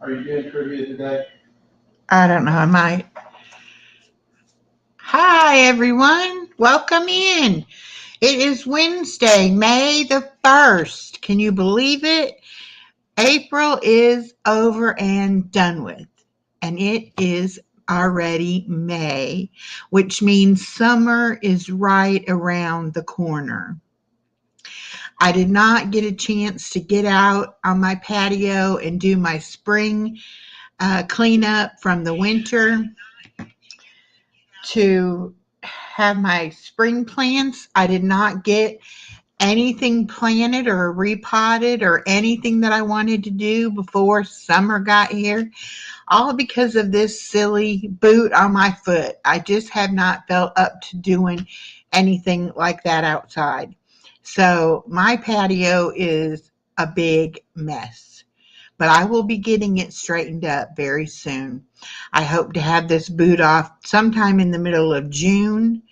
Are you doing trivia today? I don't know. I might. Hi, everyone. Welcome in. It is Wednesday, May the 1st. Can you believe it? April is over and done with, and it is already May, which means summer is right around the corner. I did not get a chance to get out on my patio and do my spring cleanup from the winter to have my spring plants. I did not get anything planted or repotted or anything that I wanted to do before summer got here, all because of this silly boot on my foot. I just have not felt up to doing anything like that outside. So my patio is a big mess, but I will be getting it straightened up very soon. I hope to have this boot off sometime in the middle of June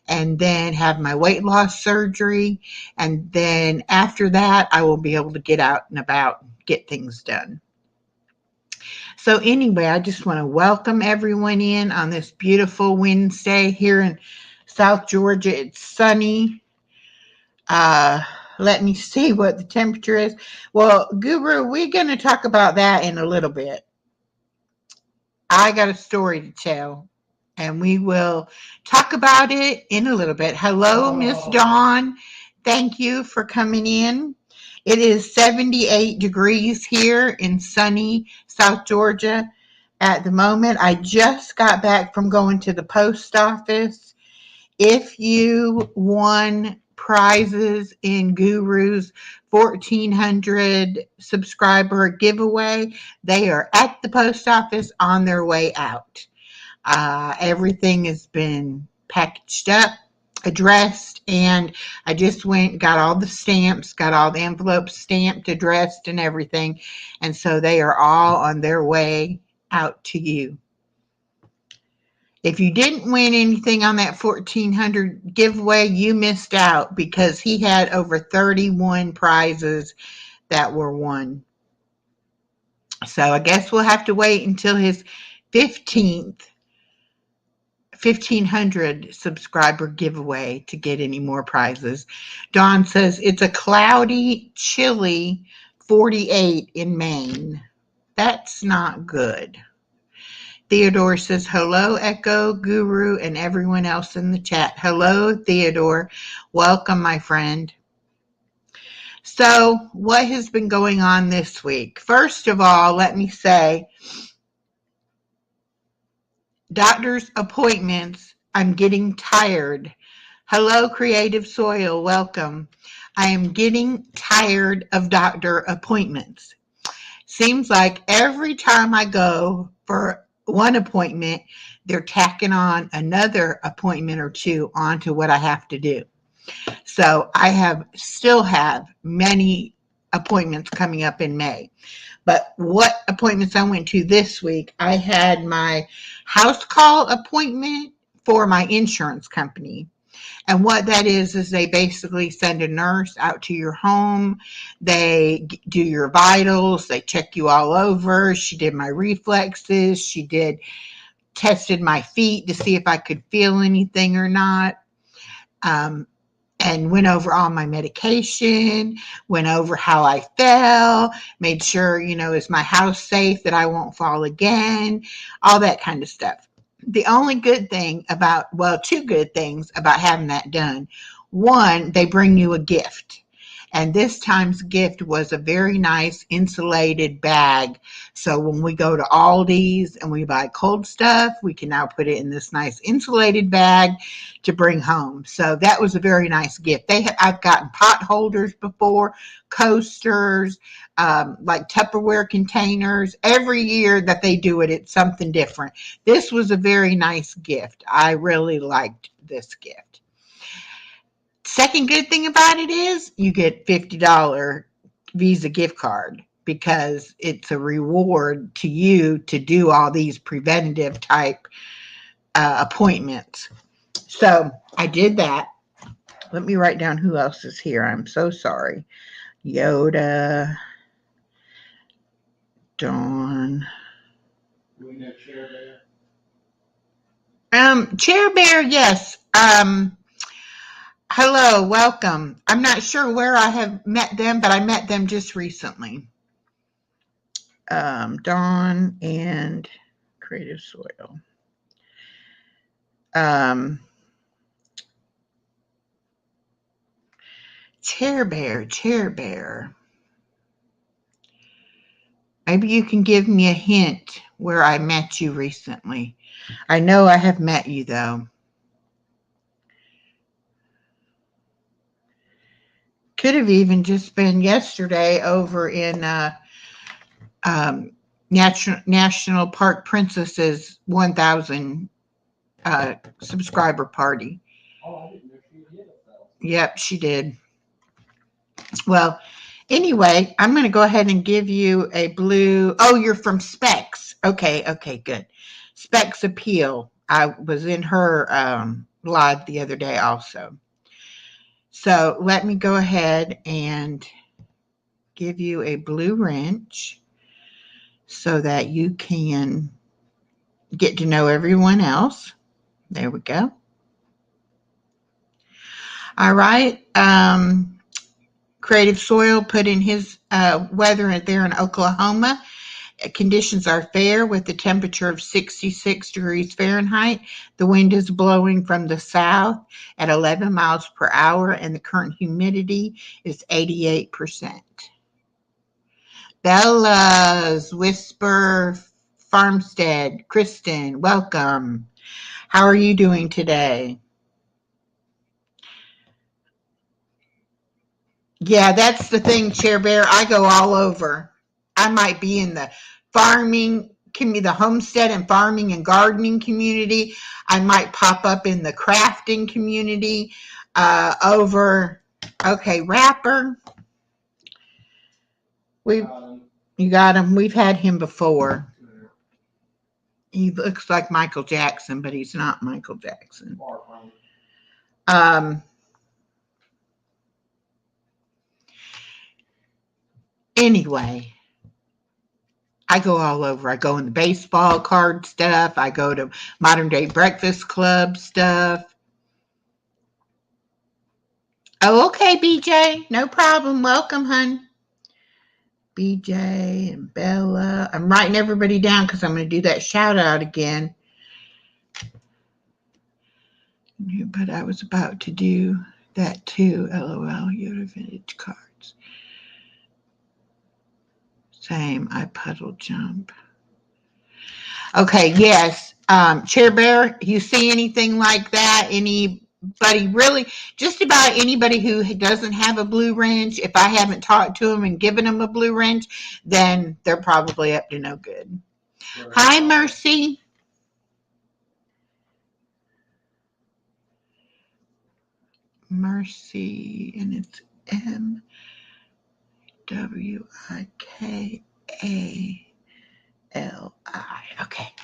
and then have my weight loss surgery. And then after that, I will be able to get out and about, get things done. So anyway, I just want to welcome everyone in on this beautiful Wednesday here in South Georgia. It's sunny. Uh, Let me see what the temperature is. Well, Guru, we're going to talk about that in a little bit. I got a story to tell, and we will talk about it in a little bit. Hello, Miss Dawn. Thank you for coming in. It is 78 degrees here in sunny South Georgia at the moment. I just got back from going to the post office. If you won prizes in Guru's 1,400 subscriber giveaway, they are at the post office on their way out. Everything has been packaged up, addressed, and I just went, got all the stamps, got all the envelopes stamped, addressed, and everything. And so they are all on their way out to you. If you didn't win anything on that 1,400 giveaway, you missed out because he had over 31 prizes that were won. So I guess we'll have to wait until his 1,500 subscriber giveaway to get any more prizes. Dawn says it's a cloudy, chilly 48 in Maine. That's not good. Theodore says, hello, Echo, Guru, and everyone else in the chat. Hello, Theodore. Welcome, my friend. So, what has been going on this week? First of all, let me say, doctor's appointments, I'm getting tired. Hello, Creative Soil. Welcome. I am getting tired of doctor appointments. Seems like every time I go for one appointment, they're tacking on another appointment or two onto what I have to do. So I still have many appointments coming up in May. But what appointments I went to this week, I had my house call appointment for my insurance company. And what that is they basically send a nurse out to your home. They do your vitals. They check you all over. She did my reflexes. She tested my feet to see if I could feel anything or not. And went over all my medication, went over how I fell, made sure, is my house safe, that I won't fall again, all that kind of stuff. The only good thing two good things about having that done. One, they bring you a gift. And this time's gift was a very nice insulated bag. So when we go to Aldi's and we buy cold stuff, we can now put it in this nice insulated bag to bring home. So that was a very nice gift. I've gotten pot holders before, coasters, like Tupperware containers. Every year that they do it, it's something different. This was a very nice gift. I really liked this gift. Second good thing about it is you get $50 Visa gift card because it's a reward to you to do all these preventative type appointments. So I did that. Let me write down who else is here. I'm so sorry. Yoda, Dawn, Chair Bear, yes. Hello, welcome. I'm not sure where I have met them, but I met them just recently. Dawn and Creative Soil. Chair Bear. Maybe you can give me a hint where I met you recently. I know I have met you, though. Could have even just been yesterday over in National Park Princess's 1,000 subscriber party. Oh, I didn't know she did it, though. Yep, she did. Well, anyway, I'm going to go ahead and give you a blue. Oh, you're from Specs. Okay, good. Specs Appeal. I was in her live the other day also. So let me go ahead and give you a blue wrench so that you can get to know everyone else. There we go. All right. Creative Soil put in his weather there in Oklahoma. Conditions are fair with the temperature of 66 degrees Fahrenheit. The wind is blowing from the south at 11 miles per hour, and the current humidity is 88%. Bella's Whisper Farmstead, Kristen, welcome. How are you doing today? Yeah, that's the thing, Chair Bear. I go all over. I might be in the farming, the homestead and farming and gardening community. I might pop up in the crafting community okay, Rapper. You got him. We've had him before. He looks like Michael Jackson, but he's not Michael Jackson. Anyway, I go all over. I go in the baseball card stuff. I go to Modern Day Breakfast Club stuff. Oh, okay, BJ. No problem. Welcome, hun. BJ and Bella. I'm writing everybody down because I'm going to do that shout out again. But I was about to do that too. LOL. Yoda Vintage Cards. Same. I puddle jump. Okay, yes. Chair Bear, you see anything like that? Anybody really, just about anybody who doesn't have a blue wrench, if I haven't talked to them and given them a blue wrench, then they're probably up to no good. Right. Hi, Mercy. Mercy, and it's MWIKALI. Okay.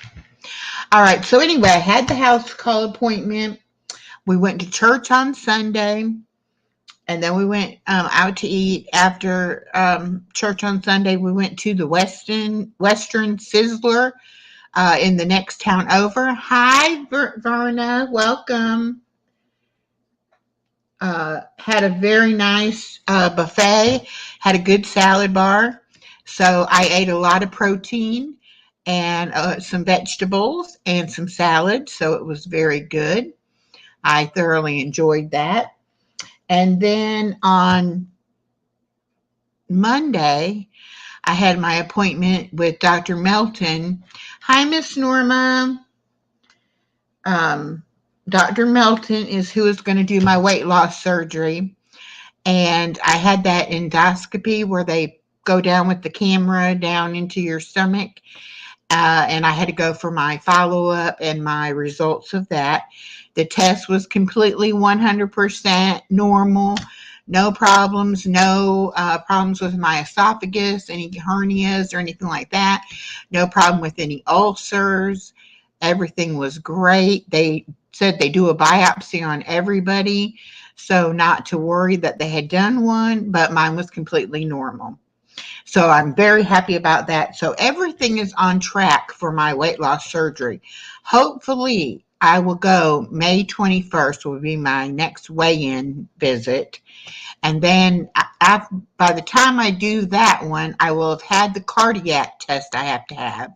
All right. So anyway, I had the house call appointment. We went to church on Sunday, and then we went out to eat after church on Sunday. We went to the Western Sizzler in the next town over. Hi, Verna. Welcome. Had a very nice buffet. Had a good salad bar. So I ate a lot of protein and some vegetables and some salad. So it was very good. I thoroughly enjoyed that. And then on Monday, I had my appointment with Dr. Melton. Hi, Miss Norma. Dr. Melton is who is going to do my weight loss surgery. And I had that endoscopy where they go down with the camera down into your stomach. And I had to go for my follow-up and my results of that. The test was completely 100% normal. No problems, no problems with my esophagus, any hernias or anything like that. No problem with any ulcers. Everything was great. They said they do a biopsy on everybody, so not to worry that they had done one, but mine was completely normal. So I'm very happy about that. So everything is on track for my weight loss surgery. Hopefully, I will go May 21st will be my next weigh-in visit. And then by the time I do that one, I will have had the cardiac test I have to have.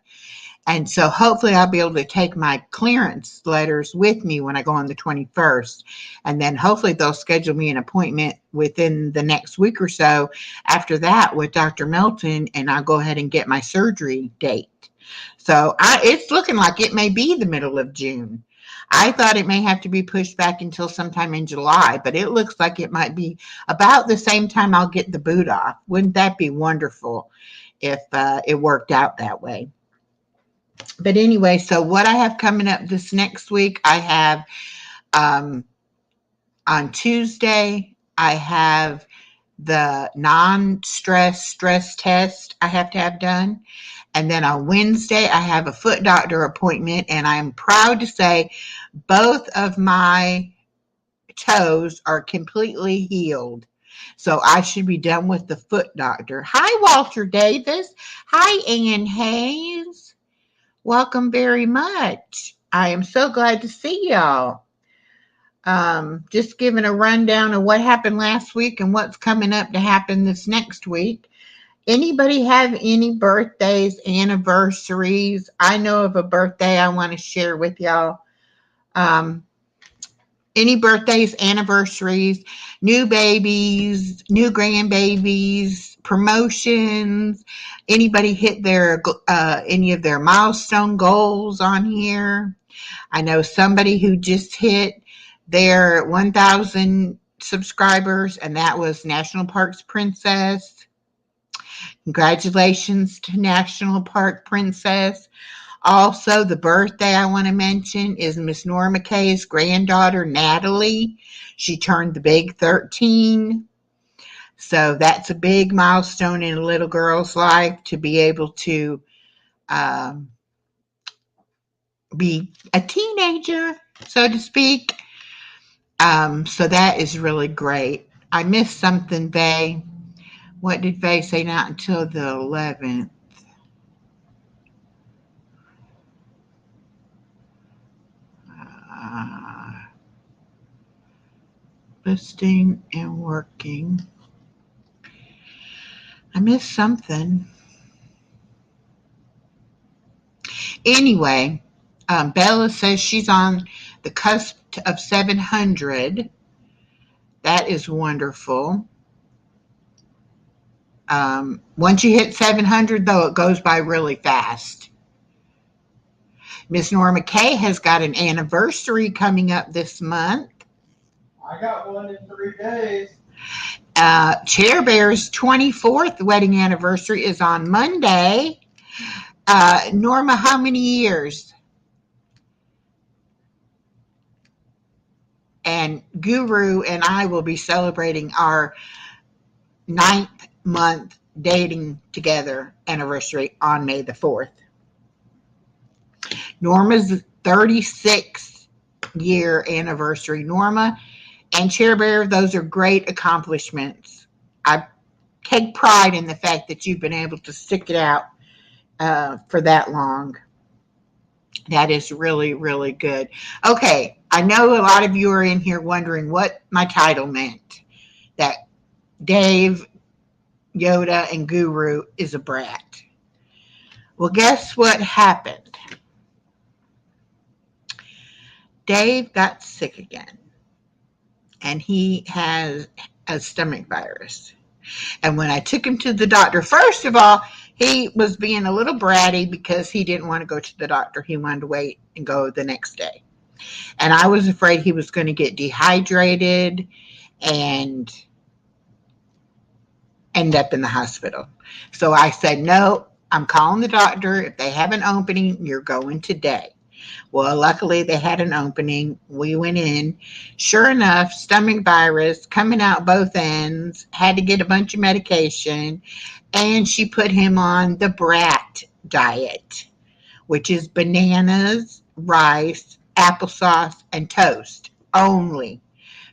And so hopefully I'll be able to take my clearance letters with me when I go on the 21st. And then hopefully they'll schedule me an appointment within the next week or so after that with Dr. Melton, and I'll go ahead and get my surgery date. So it's looking like it may be the middle of June. I thought it may have to be pushed back until sometime in July, but it looks like it might be about the same time I'll get the boot off. Wouldn't that be wonderful if it worked out that way? But anyway, so what I have coming up this next week, I have um, on Tuesday, I have the non-stress stress test I have to have done. And then on Wednesday, I have a foot doctor appointment. And I'm proud to say both of my toes are completely healed. So I should be done with the foot doctor. Hi, Walter Davis. Hi, Ann Hayes. Welcome very much. I am so glad to see y'all. Just giving a rundown of what happened last week and what's coming up to happen this next week. Anybody have any birthdays, anniversaries? I know of a birthday I want to share with y'all. Any birthdays, anniversaries, new babies, new grandbabies, promotions, anybody hit their any of their milestone goals on here? I know somebody who just hit their 1,000 subscribers, and that was National Parks Princess. Congratulations to National Park Princess. Also, the birthday I want to mention is Miss Norma Kay's granddaughter, Natalie. She turned the big 13. So that's a big milestone in a little girl's life to be able to be a teenager, so to speak. So that is really great. I missed something, Vay. What did Vay say? Not until the 11th. Listing and working. I missed something. Anyway, Bella says she's on the cusp of 700. That is wonderful. Once you hit 700, though, it goes by really fast. Miss Norma Kay has got an anniversary coming up this month. I got one in 3 days. Chair Bear's 24th wedding anniversary is on Monday. Norma, how many years? And Guru and I will be celebrating our 9th month dating together anniversary on May the 4th. Norma's 36th year anniversary. Norma and Chair Bear, those are great accomplishments. I take pride in the fact that you've been able to stick it out for that long. That is really, really good. Okay, I know a lot of you are in here wondering what my title meant. That Dave, Yoda, and Guru is a brat. Well, guess what happened? Dave got sick again, and he has a stomach virus. And when I took him to the doctor, first of all, he was being a little bratty because he didn't want to go to the doctor. He wanted to wait and go the next day. And I was afraid he was going to get dehydrated and end up in the hospital. So I said, no, I'm calling the doctor. If they have an opening, you're going today. Well, luckily they had an opening. We went in. Sure enough, stomach virus coming out both ends, had to get a bunch of medication, and she put him on the BRAT diet, which is bananas, rice, applesauce, and toast only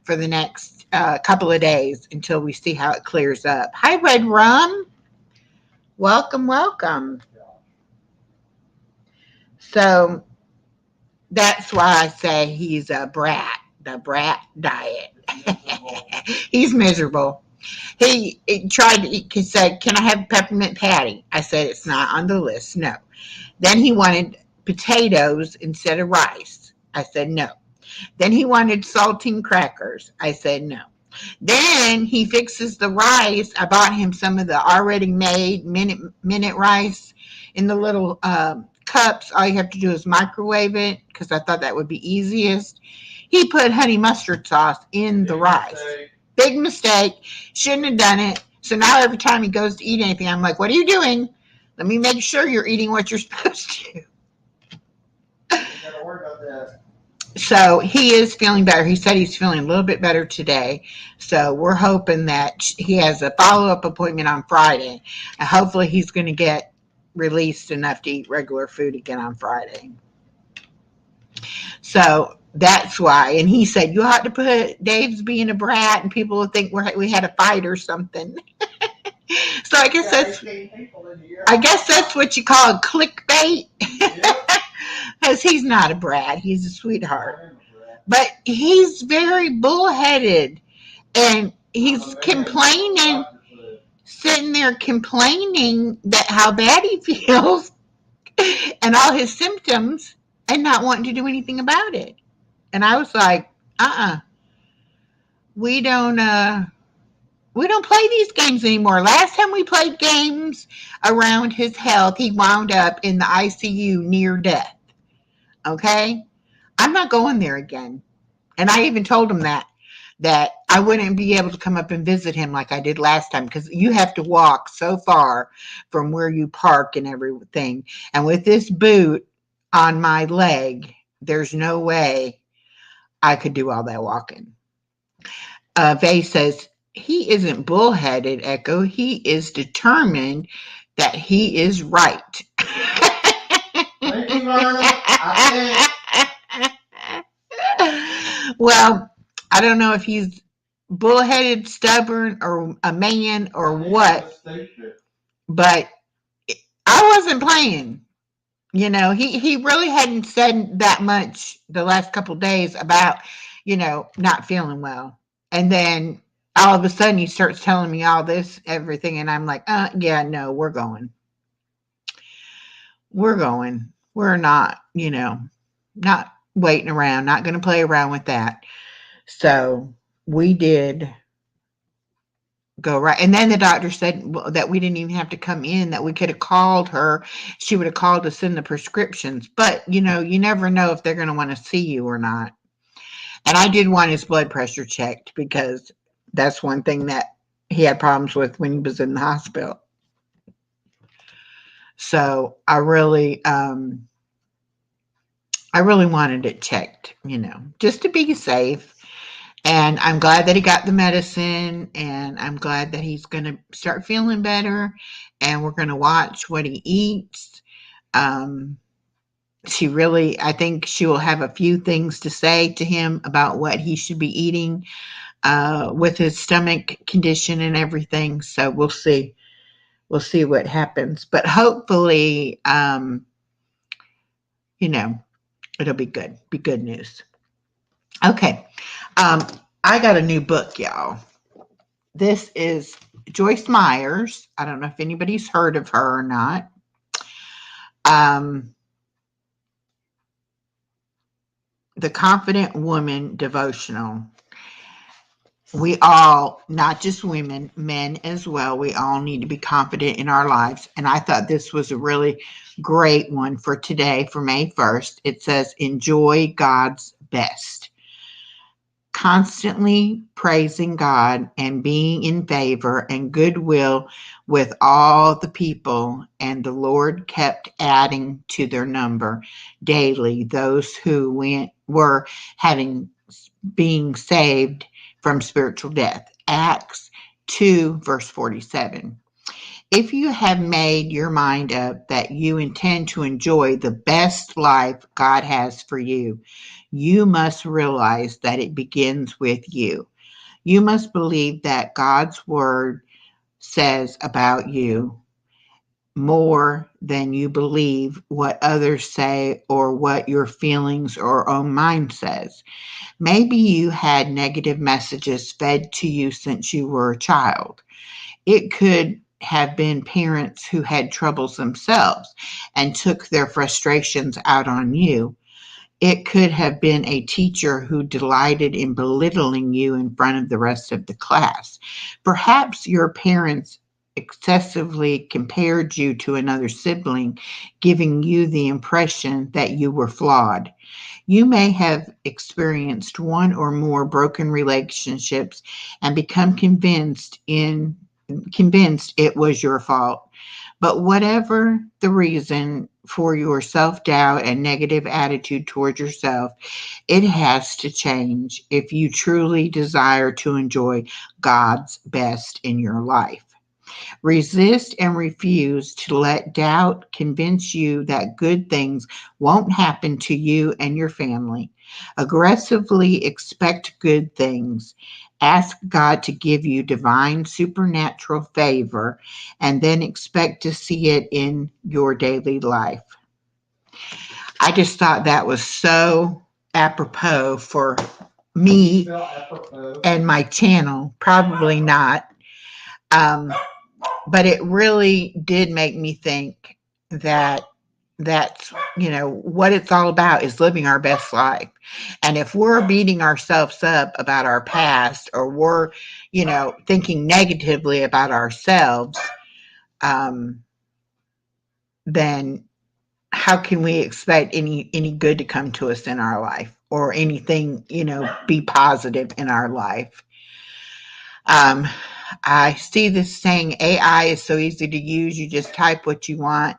for the next couple of days until we see how it clears up. Hi, Red Rum. Welcome, welcome. So that's why I say he's a brat, the brat diet. He's miserable. He tried to eat, he said, "Can I have peppermint patty?" I said, "It's not on the list, no." Then he wanted potatoes instead of rice. I said, "No." Then he wanted saltine crackers. I said, "No." Then he fixes the rice. I bought him some of the already made minute rice in the little cups. All you have to do is microwave it because I thought that would be easiest. He put honey mustard sauce in the rice. Mistake. Big mistake. Shouldn't have done it. So now every time he goes to eat anything, I'm like, "What are you doing? Let me make sure you're eating what you're supposed to." You gotta worry about that. So he is feeling better. He said he's feeling a little bit better today. So we're hoping that he has a follow up appointment on Friday. And hopefully he's going to get released enough to eat regular food again on Friday. So that's why. And he said, "You ought to put Dave's being a brat and people will think we had a fight or something." So I guess that's what you call a clickbait. Yep. Because he's not a brat. He's a sweetheart. But he's very bullheaded. And he's complaining, sitting there complaining that how bad he feels and all his symptoms and not wanting to do anything about it. And I was like, we don't play these games anymore. Last time we played games around his health, he wound up in the ICU near death. Okay? I'm not going there again. And I even told him that I wouldn't be able to come up and visit him like I did last time because you have to walk so far from where you park and everything. And with this boot on my leg, there's no way I could do all that walking. Vay says he isn't bullheaded, Echo. He is determined that he is right. Thank you, Myrna. I Well, I don't know if he's bullheaded, stubborn, or a man or what, but I wasn't playing. He really hadn't said that much the last couple of days about, not feeling well. And then all of a sudden he starts telling me all this, everything, and I'm like, yeah, no, we're going. We're going. We're not, not waiting around, not going to play around with that. So we did go right. And then the doctor said that we didn't even have to come in, that we could have called her. She would have called to send the prescriptions. But, you never know if they're going to want to see you or not. And I did want his blood pressure checked because that's one thing that he had problems with when he was in the hospital. So I really wanted it checked, just to be safe. And I'm glad that he got the medicine, and I'm glad that he's going to start feeling better, and we're going to watch what he eats. I think she will have a few things to say to him about what he should be eating with his stomach condition and everything. So we'll see. We'll see what happens. But hopefully, it'll be good. Be good news. Okay. I got a new book, y'all. This is Joyce Myers. I don't know if anybody's heard of her or not. The Confident Woman Devotional. We all, not just women, men as well, we all need to be confident in our lives. And I thought this was a really great one for today, for May 1st. It says, enjoy God's best. Constantly praising God and being in favor and goodwill with all the people, and the Lord kept adding to their number daily those who were being saved from spiritual death. Acts 2, verse 47. If you have made your mind up that you intend to enjoy the best life God has for you, you must realize that it begins with you. You must believe that God's word says about you more than you believe what others say or what your feelings or own mind says. Maybe you had negative messages fed to you since you were a child. It could have been parents who had troubles themselves and took their frustrations out on you. It could have been a teacher who delighted in belittling you in front of the rest of the class. Perhaps your parents excessively compared you to another sibling, giving you the impression that you were flawed. You may have experienced one or more broken relationships and become convinced it was your fault. But whatever the reason for your self doubt and negative attitude towards yourself, it has to change if you truly desire to enjoy God's best in your life. Resist and refuse to let doubt convince you that good things won't happen to you and your family. Aggressively expect good things. Ask God to give you divine supernatural favor and then expect to see it in your daily life. I just thought that was so apropos for me Spell apropos. and my channel. Probably not. Um, but it really did make me think that that's what it's all about is living our best life. And if we're beating ourselves up about our past, or we're thinking negatively about ourselves, um, then how can we expect any good to come to us in our life, or anything be positive in our life? um, I see this saying, AI is so easy to use. You just type what you want,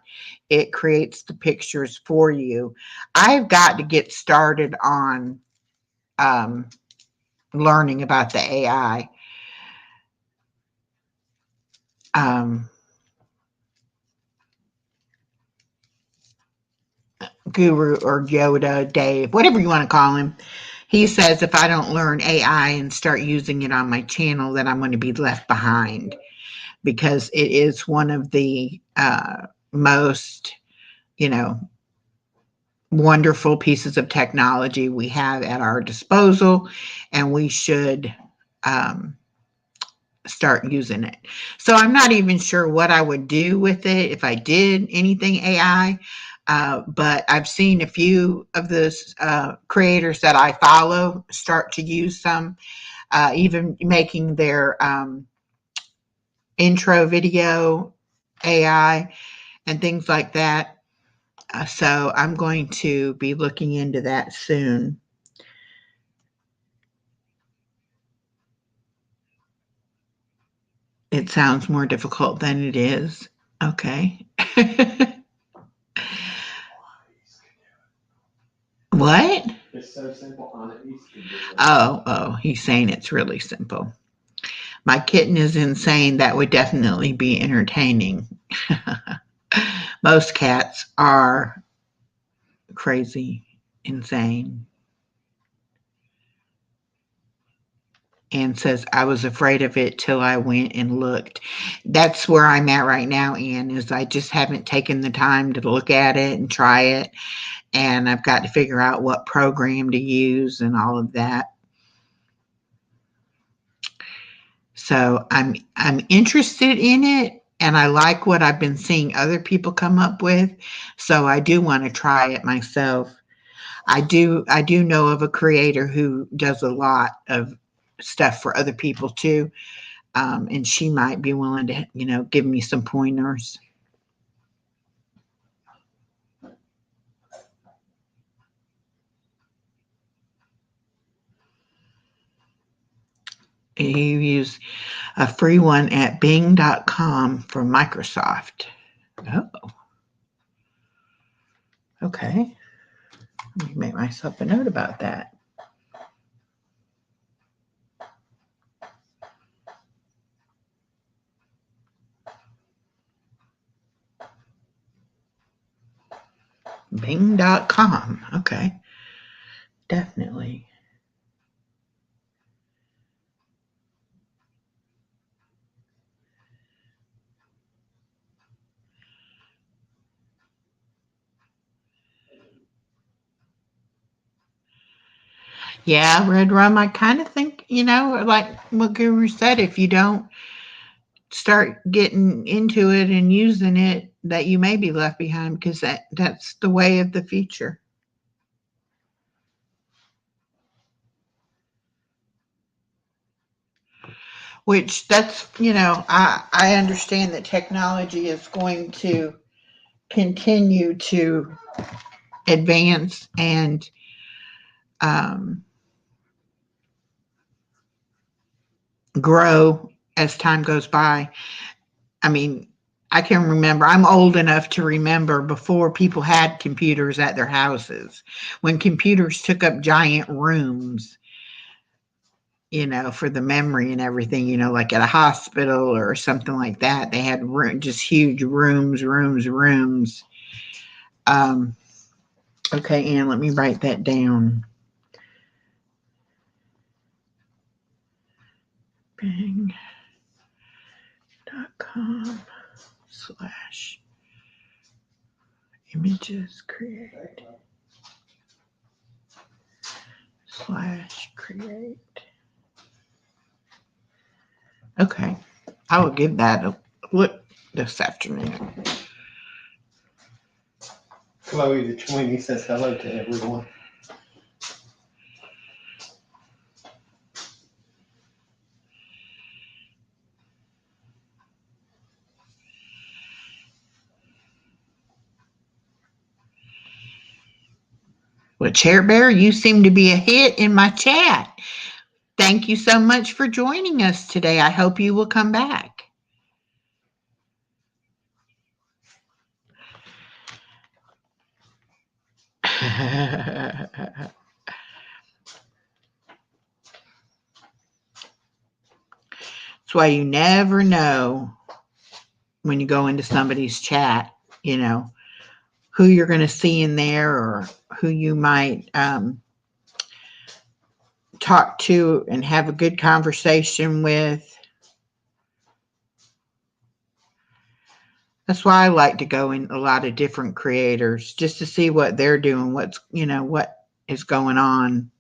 it creates the pictures for you. I've got to get started on um, learning about the AI guru, or Yoda, Dave, whatever you want to call him. He says if I don't learn AI and start using it on my channel, then I'm going to be left behind, because it is one of the most, you know, wonderful pieces of technology we have at our disposal, and we should um, start using it. So I'm not even sure what I would do with it if I did anything AI. But I've seen a few of the creators that I follow start to use some, even making their intro video AI and things like that. So I'm going to be looking into that soon. It sounds more difficult than it is. Okay. What? It's so simple. Annalise could do it. Oh, he's saying it's really simple. My kitten is insane. That would definitely be entertaining. Most cats are crazy, insane. Anne says, I was afraid of it till I went and looked. That's where I'm at right now, Anne, is I just haven't taken the time to look at it and try it. And I've got to figure out what program to use and all of that. So I'm interested in it, and I like what I've been seeing other people come up with. So I do want to try it myself. I do know of a creator who does a lot of stuff for other people too, and she might be willing to give me some pointers. You use a free one at bing.com for Microsoft. Oh, okay. Let me make myself a note about that. Bing.com. Okay. Definitely. Yeah, red rum. I kind of think, like what Guru said, if you don't start getting into it and using it, that you may be left behind because that's the way of the future. Which that's, I understand that technology is going to continue to advance and um, grow as time goes by. I mean, I can remember, I'm old enough to remember before people had computers at their houses, when computers took up giant rooms, for the memory and everything, like at a hospital or something like that. They had just huge rooms, rooms, rooms. Um, okay, Ann, let me write that down. Bing.com/images create/create. Okay, I will give that a look this afternoon. Chloe the Tweenie says hello to everyone. Well, Chair Bear, you seem to be a hit in my chat. Thank you so much for joining us today. I hope you will come back. That's why you never know when you go into somebody's chat, who you're going to see in there or who you might talk to and have a good conversation with. That's why I like to go in a lot of different creators just to see what they're doing, what is going on.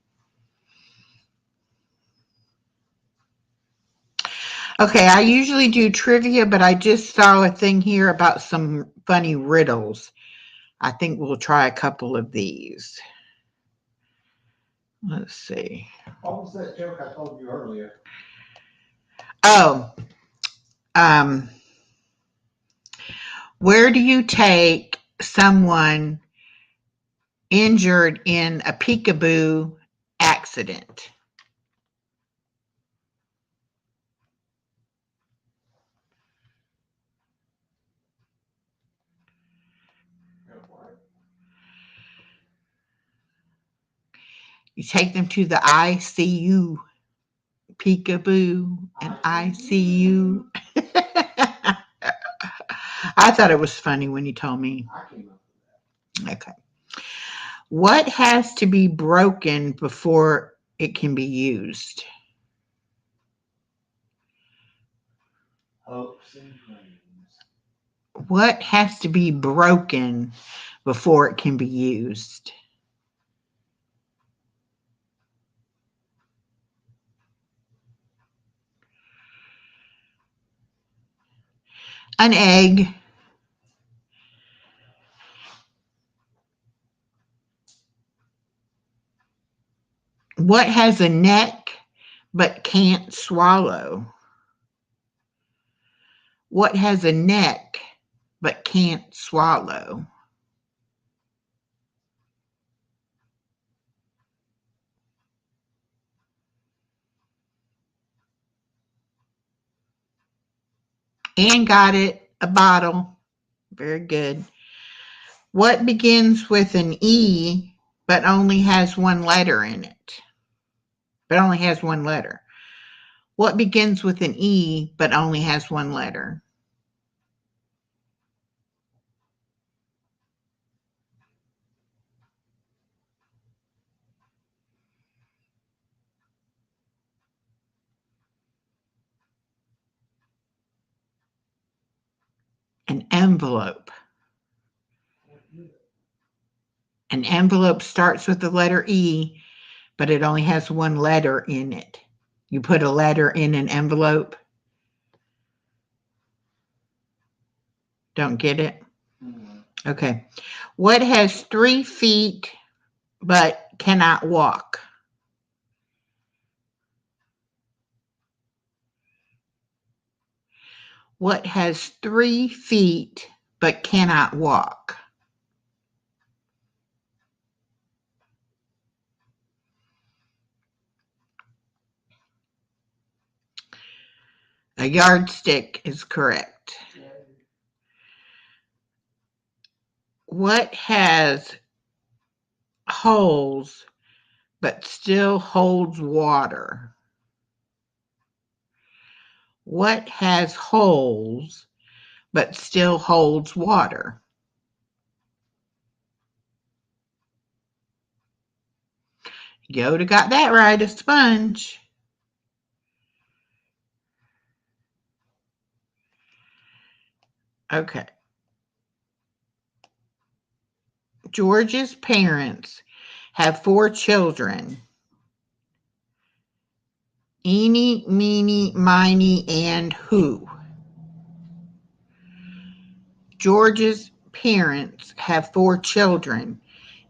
Okay, I usually do trivia, but I just saw a thing here about some funny riddles. I think we'll try a couple of these. Let's see. What was that joke I told you earlier? Oh, where do you take someone injured in a peekaboo accident? You take them to the ICU. Peekaboo and ICU. I thought it was funny when you told me. Okay. What has to be broken before it can be used? Hopes and dreams. What has to be broken before it can be used? An egg. What has a neck but can't swallow? What has a neck but can't swallow? And got it. A bottle. Very good. What begins with an E but only has one letter in it? But only has one letter. What begins with an E but only has one letter? An envelope. An envelope starts with the letter E but it only has one letter in it. You put a letter in an envelope. Don't get it? Okay. What has 3 feet but cannot walk? What has 3 feet but cannot walk? A yardstick is correct. What has holes but still holds water? What has holes but still holds water? Yoda got that right, a sponge. Okay. George's parents have 4 children. Eeny, meeny, miny, and who? George's parents have 4 children.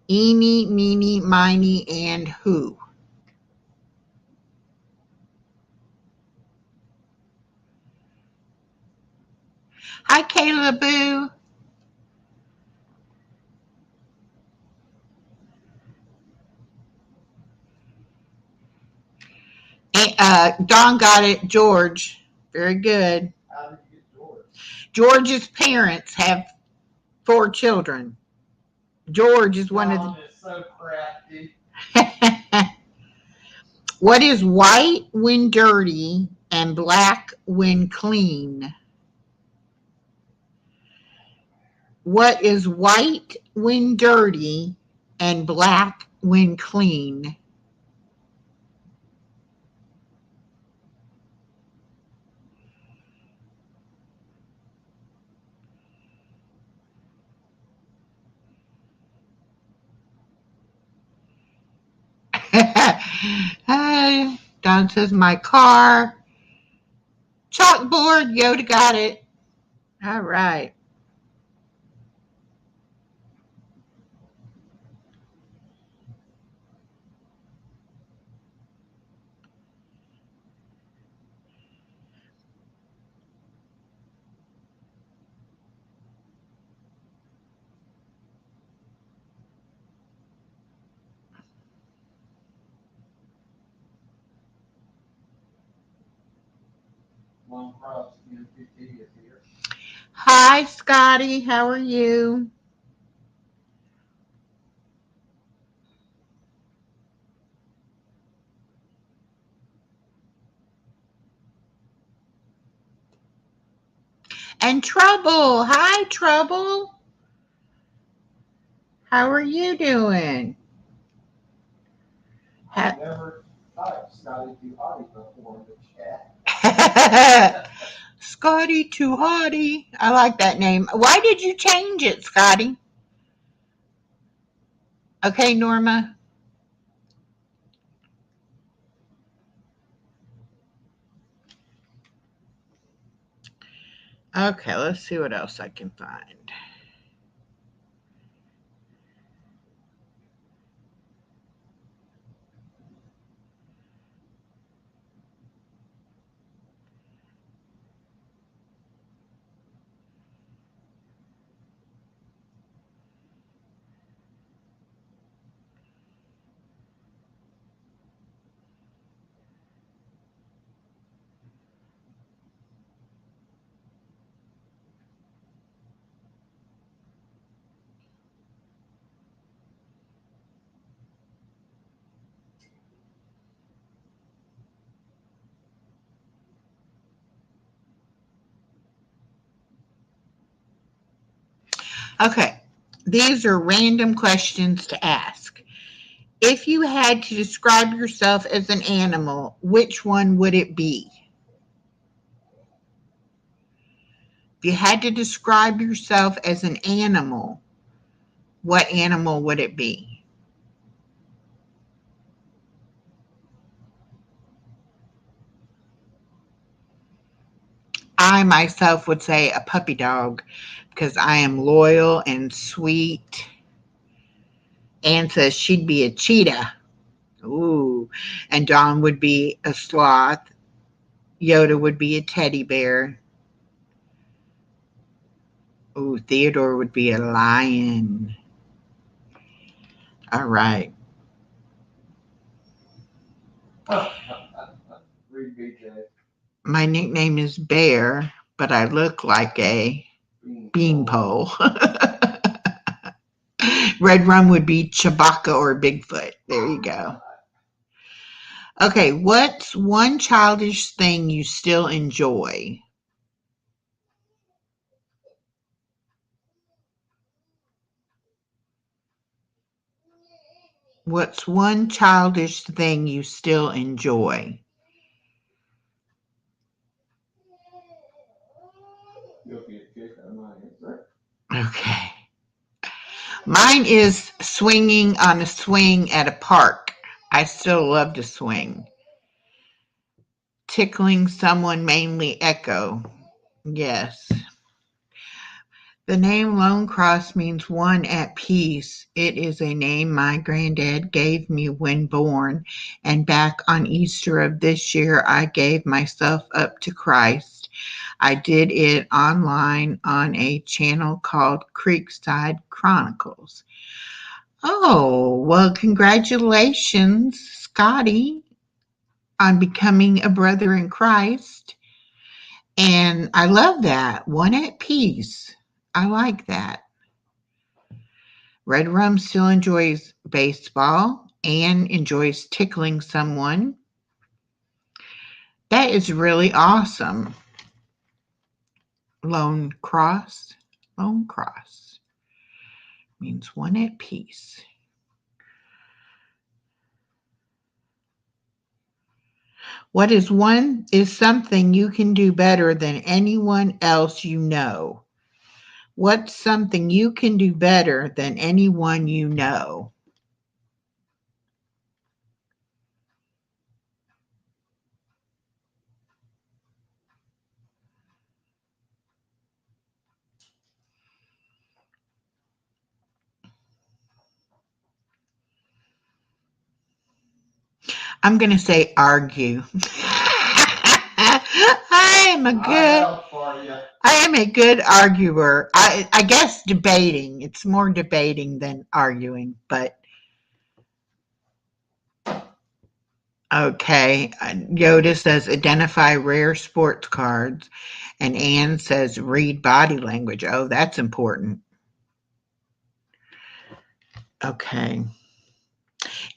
Eeny, meeny, miny, and who? Hi, Kayla Boo. Don got it. George. Very good. How did you get George? George's parents have 4 children. George is one of Is so crafty. the. What is white when dirty and black when clean? What is white when dirty and black when clean? Don says my car. Chalkboard, Yoda got it. All right. Long cross NPT is here. Hi, Scotty. How are you? And Trouble. Hi, Trouble. How are you doing? I've never typed Scotty too hotty before in the chat. Scotty too hotty. I like that name. Why did you change it, Scotty? Okay, Norma. Okay, let's see what else I can find. Okay, these are random questions to ask. If you had to describe yourself as an animal, which one would it be? If you had to describe yourself as an animal, what animal would it be? I myself would say a puppy dog because I am loyal and sweet. Anne says she'd be a cheetah. Ooh. And Dawn would be a sloth. Yoda would be a teddy bear. Ooh, Theodore would be a lion. All right. Read BJ. My nickname is Bear, but I look like a beanpole. Red Rum would be Chewbacca or Bigfoot. There you go. Okay, what's one childish thing you still enjoy? What's one childish thing you still enjoy? You'll get a kick out of my answer. Okay. Mine is swinging on a swing at a park. I still love to swing. Tickling someone, mainly Echo. Yes. The name Lone Cross means one at peace. It is a name my granddad gave me when born, and back on Easter of this year, I gave myself up to Christ. I did it online on a channel called Creekside Chronicles. Oh, well, congratulations, Scotty, on becoming a brother in Christ. And I love that. One at peace. I like that. Red Rum still enjoys baseball and enjoys tickling someone. That is really awesome. Lone Cross. Lone Cross means one at peace. What is one is something you can do better than anyone else you know. What's something you can do better than anyone you know? I'm going to say argue. I am a good arguer. I guess debating. It's more debating than arguing, but okay. Yoda says identify rare sports cards, and Anne says read body language. Oh, that's important. Okay.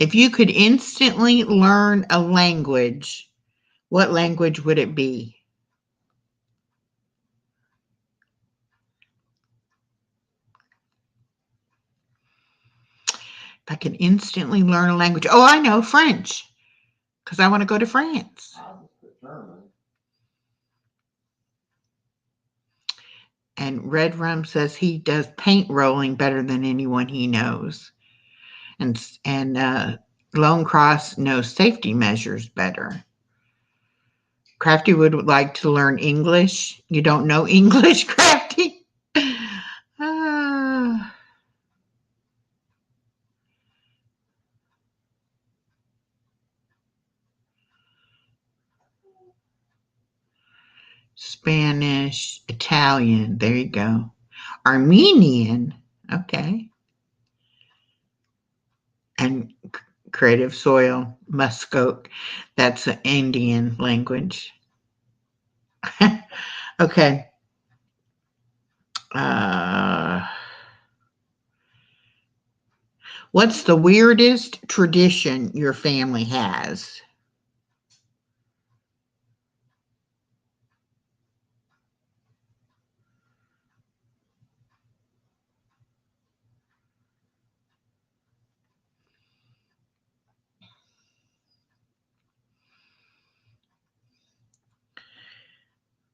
If you could instantly learn a language, what language would it be? If I could instantly learn a language, oh, I know French, because I want to go to France. And Red Rum says he does paint rolling better than anyone he knows. And Lone Cross knows safety measures better. Crafty would like to learn English. You don't know English, Crafty? Spanish, Italian. There you go. Armenian. Okay. And Creative Soil, Muskoke. That's an Indian language. Okay. What's the weirdest tradition your family has?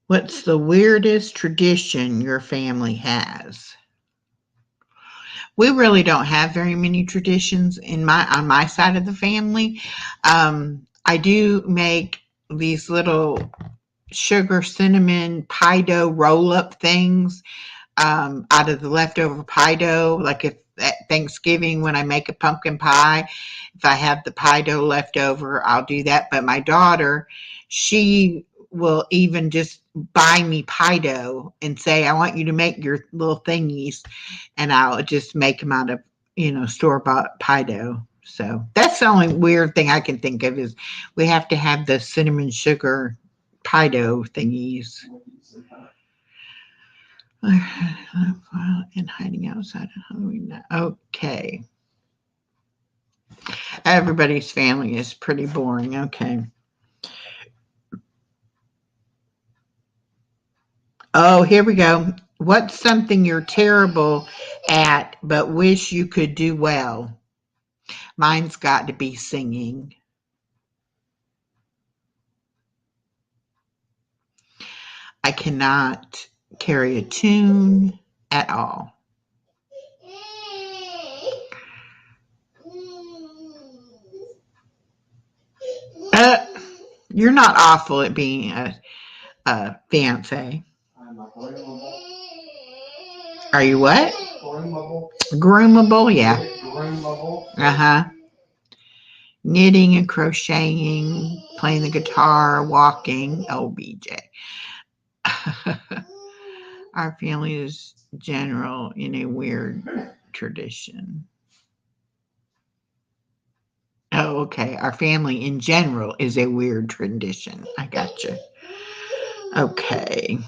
What's the weirdest tradition your family has? We really don't have very many traditions on my side of the family. I do make these little sugar cinnamon pie dough roll up things out of the leftover pie dough. Like if at Thanksgiving when I make a pumpkin pie, if I have the pie dough left over, I'll do that. But my daughter, she will even just buy me pie dough and say, I want you to make your little thingies. And I'll just make them out of, store bought pie dough. So that's the only weird thing I can think of is we have to have the cinnamon sugar pie dough thingies. And hiding outside of Halloween. Okay. Everybody's family is pretty boring. Okay. Oh, here we go. What's something you're terrible at but wish you could do well? Mine's got to be singing. I cannot carry a tune at all. Uh, you're not awful at being a fiance. I'm agreeable. Are you what? Groomable. Groomable, yeah. Groomable. Uh-huh. Knitting and crocheting, playing the guitar, walking. Oh, BJ. Our family is general in a weird tradition. Oh, okay. Our family in general is a weird tradition. I gotcha. Okay.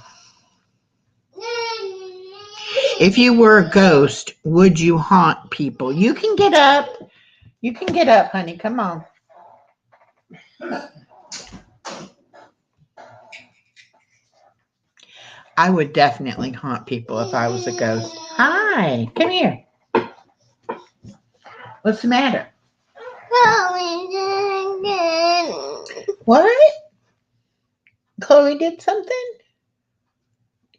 If you were a ghost, would you haunt people? You can get up. You can get up, honey. Come on. I would definitely haunt people if I was a ghost. Hi. Come here. What's the matter? What? Chloe did something?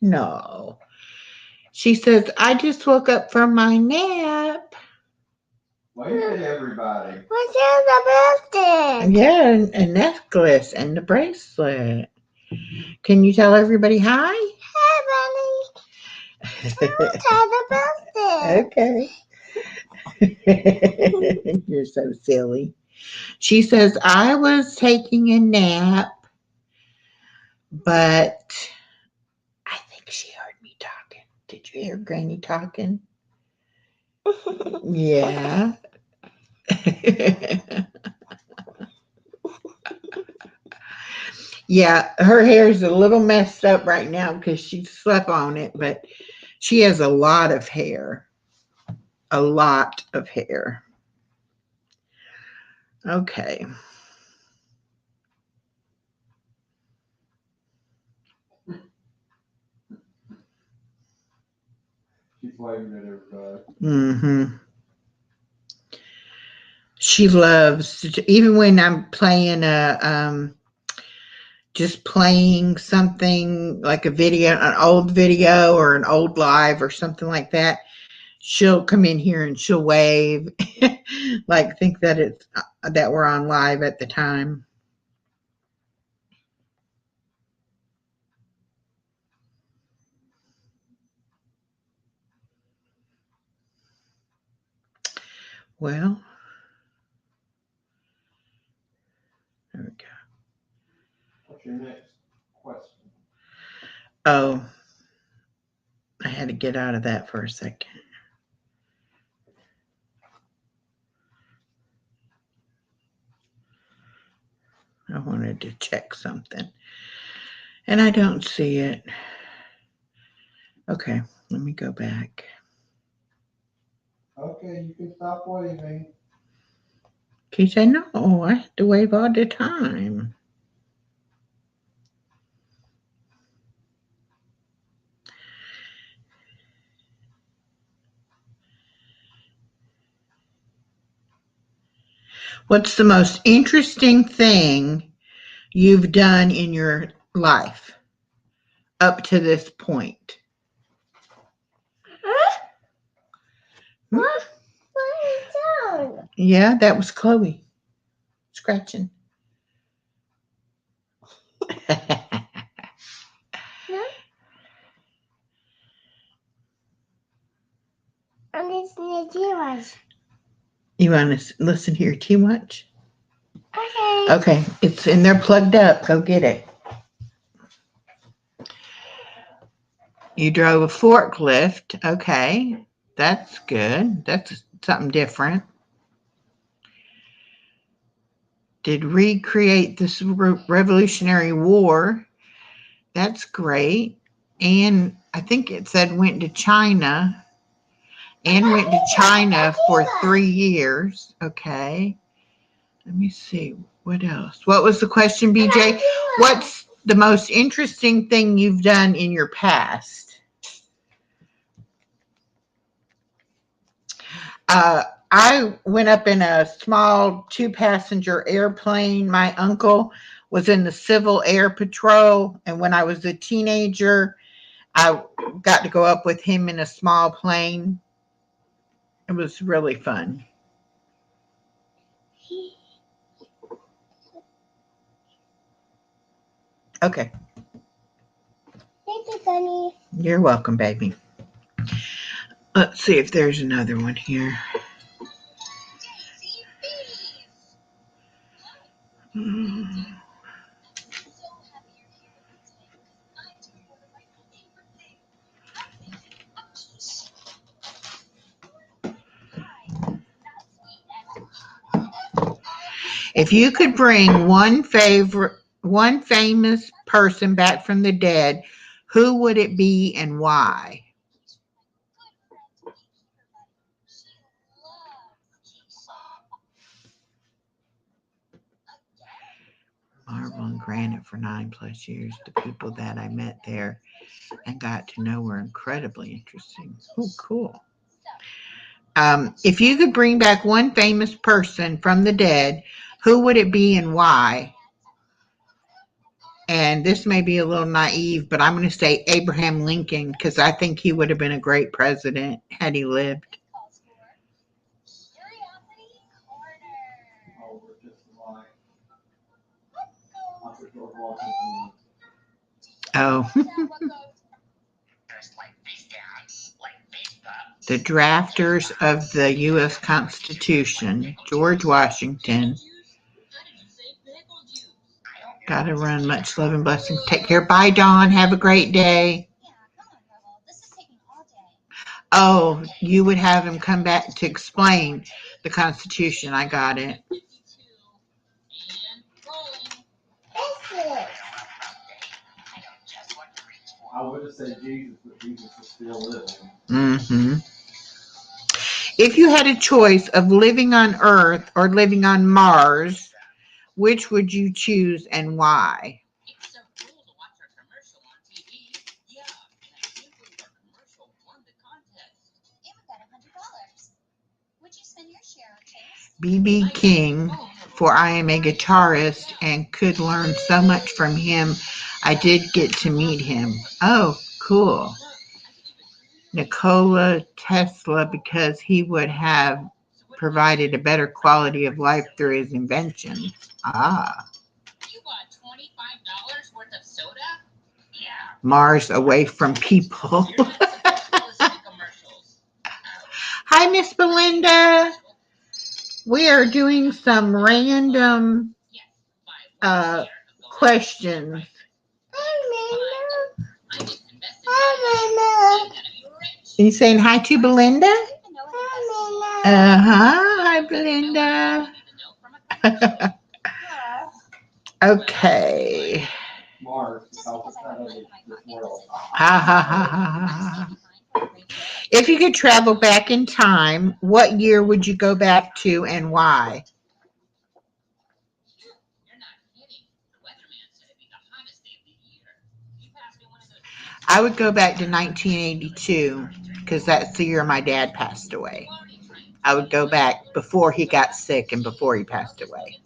No. She says, I just woke up from my nap. Wave at everybody. What's the birthday? Yeah, a necklace and the bracelet. Can you tell everybody hi? Hey, Bunny. Happy birthday. Okay. You're so silly. She says, I was taking a nap, but I think she heard me talking. Did you hear Granny talking? Yeah. Yeah, her hair's a little messed up right now because she slept on it, but she has a lot of hair. A lot of hair. Okay. She's waving at everybody. Mm-hmm. She loves even when I'm playing just playing something like a video, an old video or an old live or something like that. She'll come in here and she'll wave, like think that it's that we're on live at the time. Well, there we go. What's your next question? Oh, I had to get out of that for a second. I wanted to check something and I don't see it. Okay, let me go back. Okay, you can stop waving. She said, no, I have to wave all the time. What's the most interesting thing you've done in your life up to this point? What? What is that? Yeah, that was Chloe scratching. I'm listening to you much. You want to listen to your tea much? Okay. Okay, it's in there plugged up. Go get it. You drove a forklift. Okay, that's good. That's something different. Did recreate this Revolutionary War. That's great. And I think it said went to China. And went to China for 3 years. Okay. Let me see. What else? What was the question, BJ? What's the most interesting thing you've done in your past? I went up in a small 2-passenger airplane. My uncle was in the Civil Air Patrol, and when I was a teenager, I got to go up with him in a small plane. It was really fun. Okay. Thank you, Sonny. You're welcome, baby. Let's see if there's another one here. If you could bring one famous person back from the dead, who would it be and why? Marble and granite for 9+ years. The people that I met there and got to know were incredibly interesting. Oh, cool. If you could bring back one famous person from the dead, who would it be and why? And this may be a little naive, but I'm going to say Abraham Lincoln because I think he would have been a great president had he lived. Oh, we're just like, I prefer Washington. Oh. The drafters of the U.S. Constitution, George Washington. Gotta run. Much love and blessings. Take care. Bye, Dawn. Have a great day. Oh, you would have him come back to explain the Constitution. I got it. I would have said Jesus, but Jesus is still living. Mm-hmm. If you had a choice of living on Earth or living on Mars, which would you choose and why? B.B. King, for I am a guitarist and could learn so much from him. I did get to meet him. Oh, cool. Nikola Tesla, because he would have provided a better quality of life through his invention. Ah. Mars away from people. Hi, Miss Belinda. We are doing some random questions. Are you saying hi to Belinda? Hi, Belinda. Okay. Mars is outside of this world. Ha ha ha ha ha. If you could travel back in time, what year would you go back to and why? I would go back to 1982 because that's the year my dad passed away. I would go back before he got sick and before he passed away.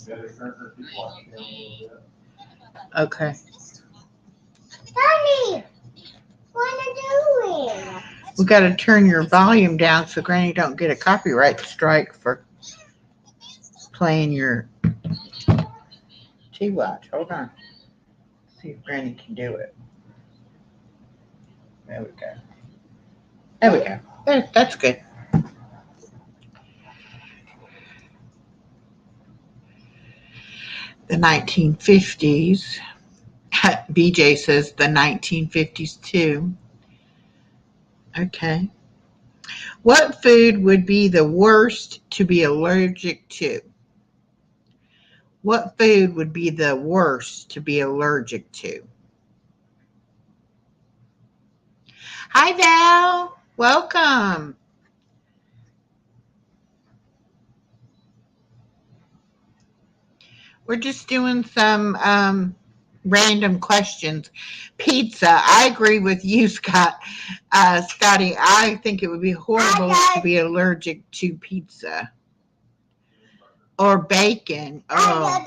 Better turn her feet wash down a little bit. Okay. Honey, what are you doing? We got to turn your volume down so Granny don't get a copyright strike for playing your T-Watch. Hold on. See if Granny can do it. There we go. There we go. That's good. The 1950s. BJ says the 1950s too. Okay. What food would be the worst to be allergic to? What food would be the worst to be allergic to? Hi, Val. Welcome. We're just doing some random questions. Pizza. I agree with you, Scott. Scotty, I think it would be horrible to be allergic to pizza. Or bacon. Oh,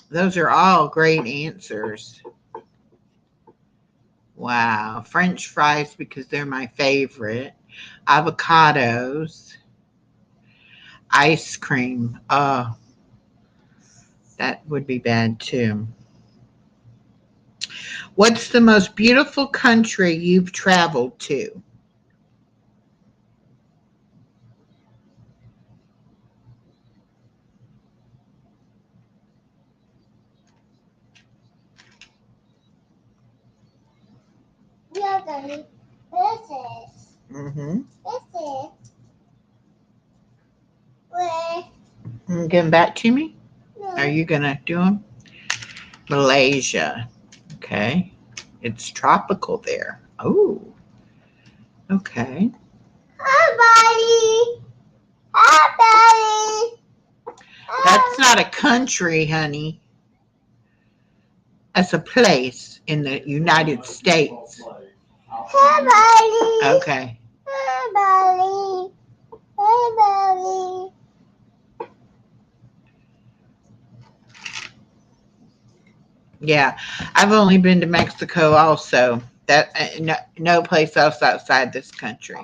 those are all great answers. Wow. French fries because they're my favorite. Avocados. Ice cream. Oh, that would be bad too. What's the most beautiful country you've traveled to? Yoda, this is. Mm-hmm. This is. Where? Give them back to me? No. Are you going to do them? Malaysia. Okay. It's tropical there. Oh, okay. Hi, buddy. Hi, buddy. That's not a country, honey. That's a place in the United States. Hi, buddy. Okay. Hi, buddy. Hi, buddy. Yeah, I've only been to Mexico also. That no place else outside this country.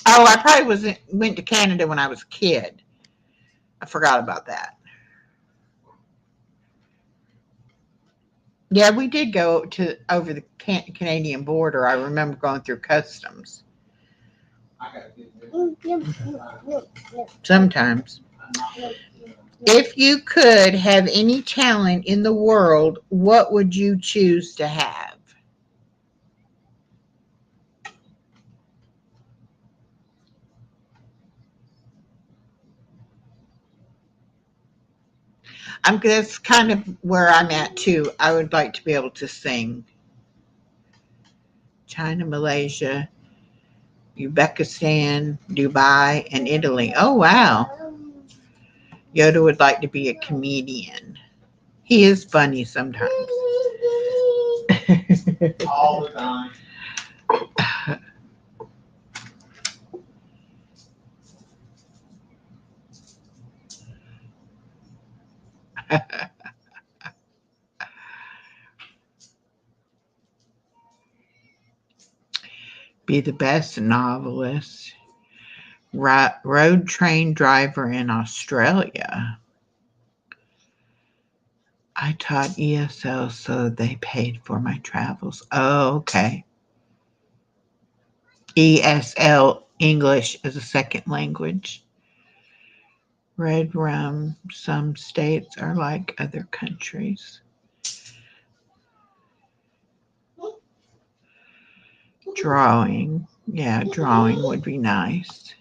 Oh, I probably went to Canada when I was a kid. I forgot about that. Yeah, we did go over the Canadian border. I remember going through customs. Sometimes. If you could have any talent in the world, what would you choose to have? That's kind of where I'm at too. I would like to be able to sing. China, Malaysia, Uzbekistan, Dubai, and Italy. Oh, wow. Yoda would like to be a comedian. He is funny sometimes. All the time. Be the best novelist. Road train driver in Australia. I taught ESL, so they paid for my travels. Oh, okay. ESL, English as a second language. Red rum. Some states are like other countries. Drawing. Yeah, drawing would be nice.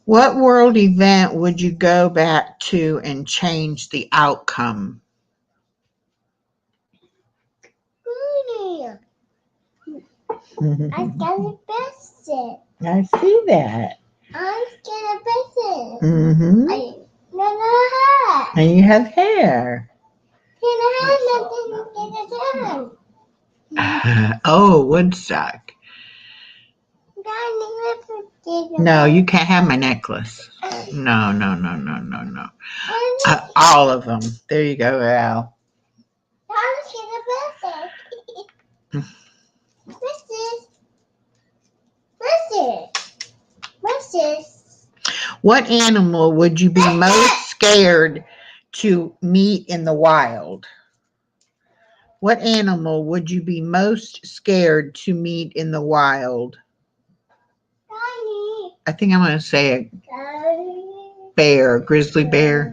What world event would you go back to and change the outcome? I'm gonna press it. I see that. I'm gonna press it. Mm-hmm. I And you have hair. Can I have nothing in the Oh, Woodstock. No, you can't have my necklace. No. All of them. There you go, Al. What's this? What animal would you be most scared to meet in the wild? What animal would you be most scared to meet in the wild? Daddy. I think I'm going to say a Daddy. bear, grizzly bear.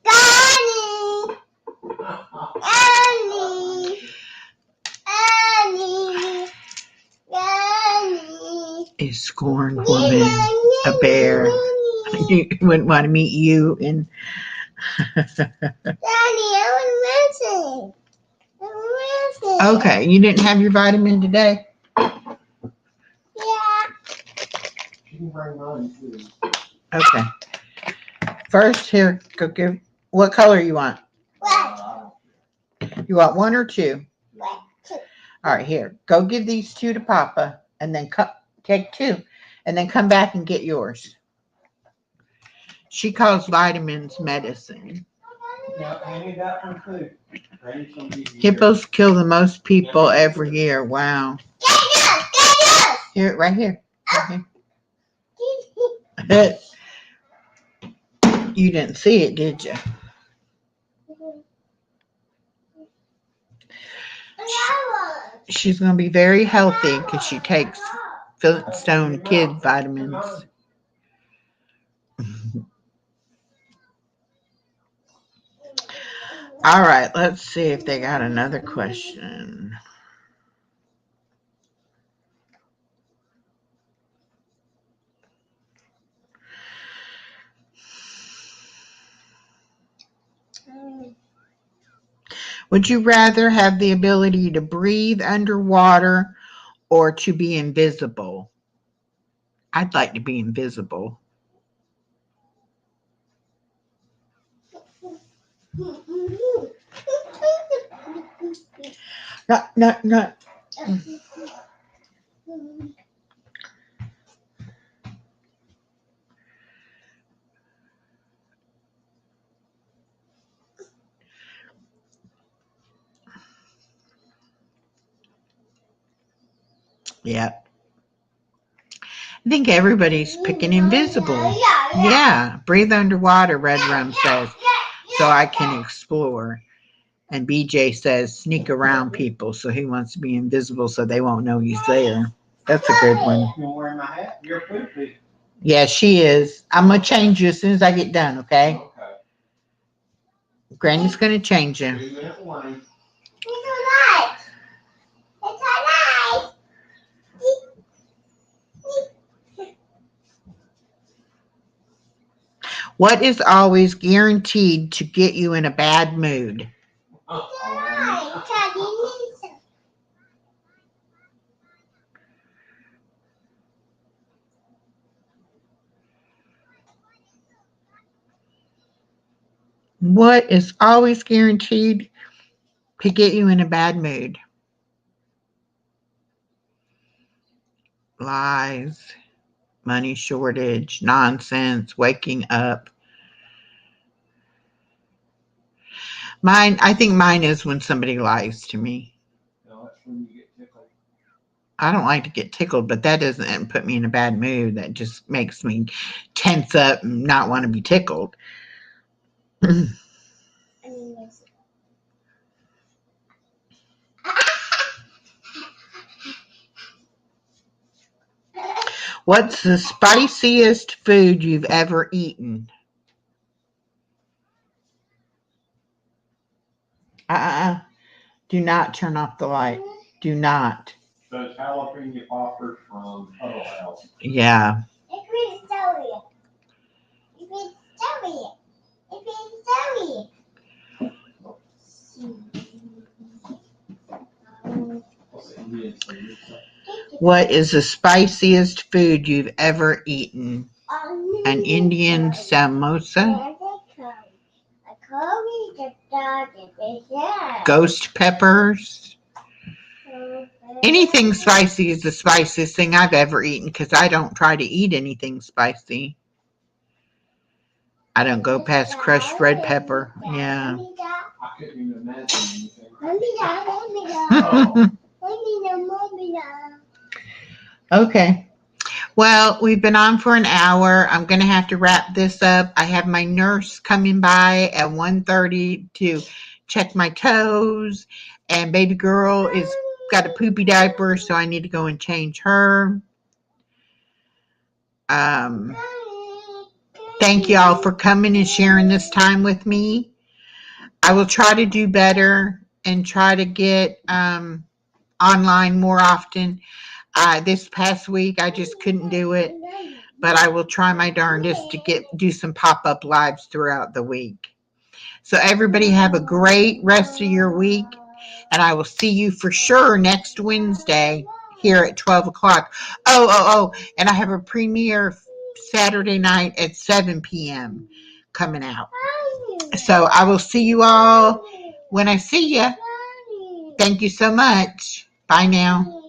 Daddy. Daddy. Daddy. Daddy. A scorned woman, a bear. You wouldn't want to meet you in. Daddy, I was missing. Okay, you didn't have your vitamin today? Yeah. You can bring mine too. Okay. First, here, go give. What color you want? What? You want one or two? What? All right, here. Go give these two to Papa, and then take two, and then come back and get yours. She calls vitamins medicine. Yeah, Annie got one too. Annie's gonna give you Hippos kill the most people every year. Wow. Here, right here. Right here. You didn't see it, did you? She's going to be very healthy because she takes Flintstone kid vitamins. All right, let's see if they got another question. Would you rather have the ability to breathe underwater or to be invisible? I'd like to be invisible. No. Yeah. I think everybody's picking invisible. Yeah. Breathe underwater, Red Rum says, so I can explore. And BJ says sneak around people, so he wants to be invisible so they won't know he's there. That's a good one. You wearing my hat? You're poopy. Yeah, she is. I'm going to change you as soon as I get done, okay? Okay. Granny's going to change you. 3-minute warning. It's alright. It's alright. What is always guaranteed to get you in a bad mood? It's alright. Daddy needs some. What is always guaranteed to get you in a bad mood? Lies, money shortage, nonsense, waking up. I think mine is when somebody lies to me. No, that's when you get tickled. I don't like to get tickled, but that doesn't put me in a bad mood. That just makes me tense up and not want to be tickled. What's the spiciest food you've ever eaten? Do not turn off the light. Do not. Those jalapeno poppers from Huddle House. Yeah. It's really sorry. It's really sorry. It's really sorry. What is the spiciest food you've ever eaten? An Indian samosa? Ghost peppers? Anything spicy is the spiciest thing I've ever eaten because I don't try to eat anything spicy. I don't go past crushed red pepper. Yeah. I couldn't even imagine anything. Okay. Well, we've been on for an hour. I'm going to have to wrap this up. I have my nurse coming by at 1:30 to check my toes, and baby girl is got a poopy diaper, so I need to go and change her. Thank you all for coming and sharing this time with me. I will try to do better and try to get online more often. This past week, I just couldn't do it, but I will try my darndest to do some pop-up lives throughout the week. So everybody have a great rest of your week, and I will see you for sure next Wednesday here at 12 o'clock. Oh, and I have a premiere Saturday night at 7 p.m. coming out. So I will see you all when I see you. Thank you so much. Bye now.